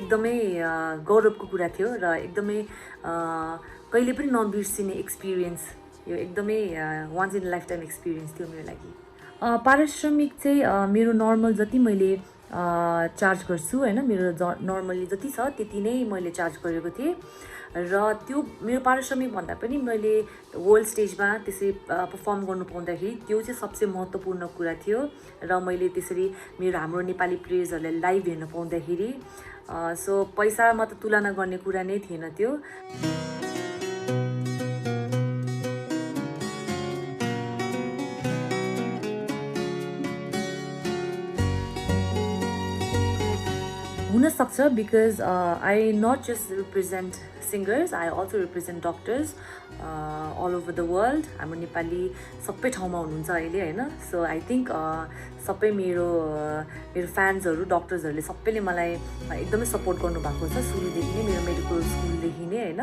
एकदमै गौरवको कुरा थियो र एकदमै कहिले पनि नबिर्सिने एक्सपिरियन्स, यो एकदमै once in lifetime experience थियो मेरो लागि। पारिश्रमिक चाहिँ मेरो नर्मल जति मैले चार्ज गर्छु होइन, मेरो नर्मली जति छ त्यति नै मैले चार्ज गरेको थिएँ र त्यो मेरो पारिश्रमिक भन्दा पनि मैले वर्ल्ड स्टेजमा त्यसरी पर्फर्म गर्नु पाउँदाखेरि त्यो चाहिँ सबसे महत्त्वपूर्ण कुरा थियो र मैले त्यसरी हाम्रो नेपाली प्लेयर्सहरूलाई लाइभ हेर्न पाउँदाखेरि सो पैसामा त तुलना गर्ने कुरा नै थिएन त्यो। हुनसक्छ because I not just represent singers, I also represent doctors all over the world. हाम्रो नेपाली सबै ठाउँमा हुनुहुन्छ अहिले होइन। सो आई थिङ्क सबै मेरो फ्यान्सहरू डक्टर्सहरूले सबैले मलाई एकदमै सपोर्ट गर्नुभएको छ सुरुदेखि नै, मेरो मेडिकल स्कुलदेखि नै होइन।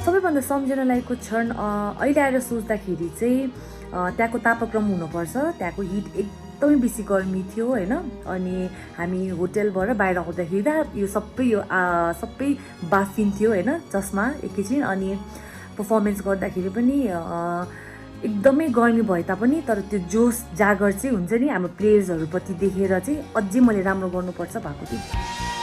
सबैभन्दा सम्झना लागेको क्षण अहिले आएर सोच्दाखेरि चाहिँ त्यहाँको तापक्रम हुनुपर्छ, त्यहाँको हिट एकदमै बेसी गर्मी थियो होइन। अनि हामी होटेलबाट बाहिर आउँदाखेरि यो सबै बाफिन्थ्यो होइन चस्मा एकैछिन। अनि पर्फर्मेन्स गर्दाखेरि पनि एकदमै गर्मी भए तापनि तर त्यो जोस जागर चाहिँ हुन्छ नि हाम्रो प्लेयर्सहरूप्रति देखेर चाहिँ अझै मैले राम्रो गर्नुपर्छ भएको थियो।